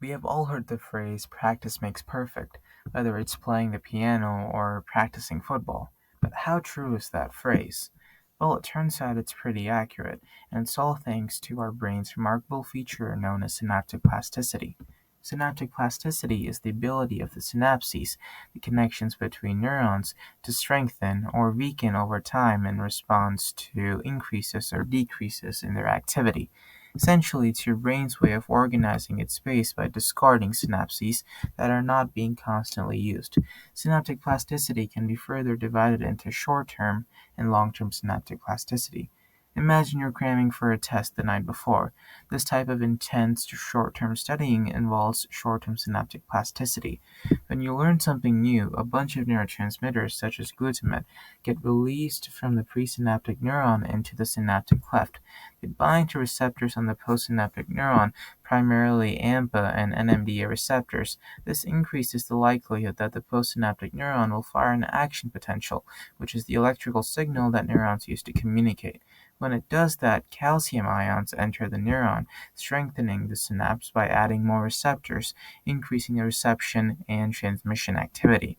We have all heard the phrase practice makes perfect, whether it's playing the piano or practicing football. But how true is that phrase? Well, it turns out it's pretty accurate, and it's all thanks to our brain's remarkable feature known as synaptic plasticity. Synaptic plasticity is the ability of the synapses, the connections between neurons, to strengthen or weaken over time in response to increases or decreases in their activity. Essentially, it's your brain's way of organizing its space by discarding synapses that are not being constantly used. Synaptic plasticity can be further divided into short-term and long-term synaptic plasticity. Imagine you're cramming for a test the night before. This type of intense short-term studying involves short-term synaptic plasticity. When you learn something new, a bunch of neurotransmitters such as glutamate get released from the presynaptic neuron into the synaptic cleft. They bind to receptors on the postsynaptic neuron, primarily AMPA and NMDA receptors. This increases the likelihood that the postsynaptic neuron will fire an action potential, which is the electrical signal that neurons use to communicate. When it does that, calcium ions enter the neuron, strengthening the synapse by adding more receptors, increasing the reception and transmission activity.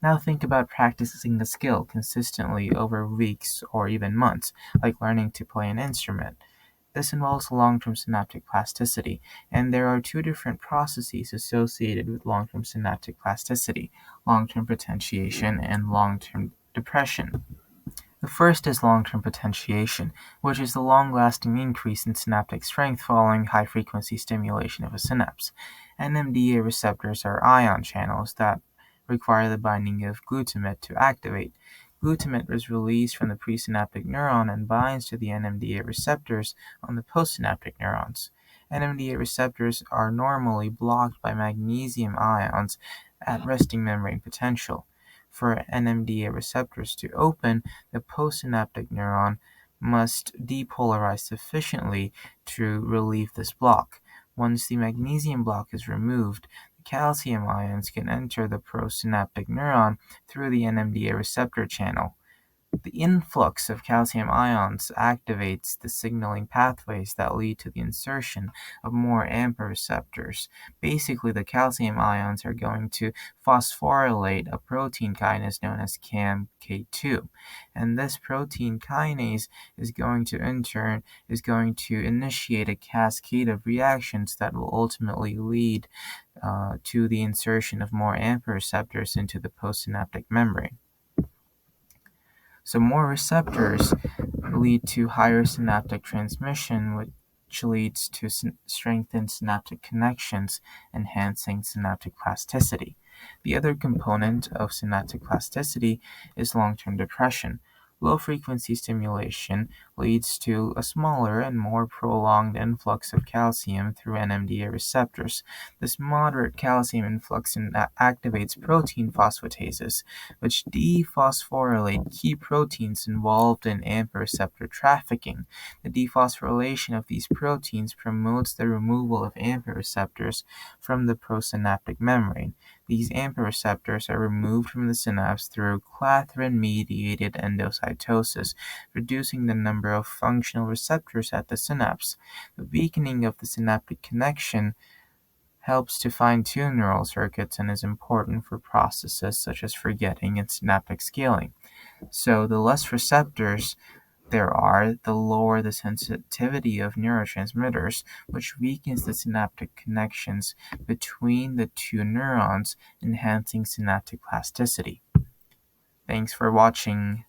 Now think about practicing a skill consistently over weeks or even months, like learning to play an instrument. This involves long-term synaptic plasticity, and there are two different processes associated with long-term synaptic plasticity: long-term potentiation and long-term depression. The first is long-term potentiation, which is the long-lasting increase in synaptic strength following high-frequency stimulation of a synapse. NMDA receptors are ion channels that require the binding of glutamate to activate. Glutamate is released from the presynaptic neuron and binds to the NMDA receptors on the postsynaptic neurons. NMDA receptors are normally blocked by magnesium ions at resting membrane potential. For NMDA receptors to open, the postsynaptic neuron must depolarize sufficiently to relieve this block. Once the magnesium block is removed, the calcium ions can enter the postsynaptic neuron through the NMDA receptor channel. The influx of calcium ions activates the signaling pathways that lead to the insertion of more AMPA receptors. Basically, the calcium ions are going to phosphorylate a protein kinase known as CAMK2. And this protein kinase is going to, in turn, initiate a cascade of reactions that will ultimately lead to the insertion of more AMPA receptors into the postsynaptic membrane. So more receptors lead to higher synaptic transmission, which leads to strengthened synaptic connections, enhancing synaptic plasticity. The other component of synaptic plasticity is long-term depression. Low-frequency stimulation leads to a smaller and more prolonged influx of calcium through NMDA receptors. This moderate calcium influx activates protein phosphatases, which dephosphorylate key proteins involved in AMPA receptor trafficking. The dephosphorylation of these proteins promotes the removal of AMPA receptors from the postsynaptic membrane. These AMPA receptors are removed from the synapse through clathrin-mediated endocytosis, reducing the number of functional receptors at the synapse. The weakening of the synaptic connection helps to fine-tune neural circuits and is important for processes such as forgetting and synaptic scaling. So the less receptors there are, the lower the sensitivity of neurotransmitters, which weakens the synaptic connections between the two neurons, enhancing synaptic plasticity. Thanks for watching.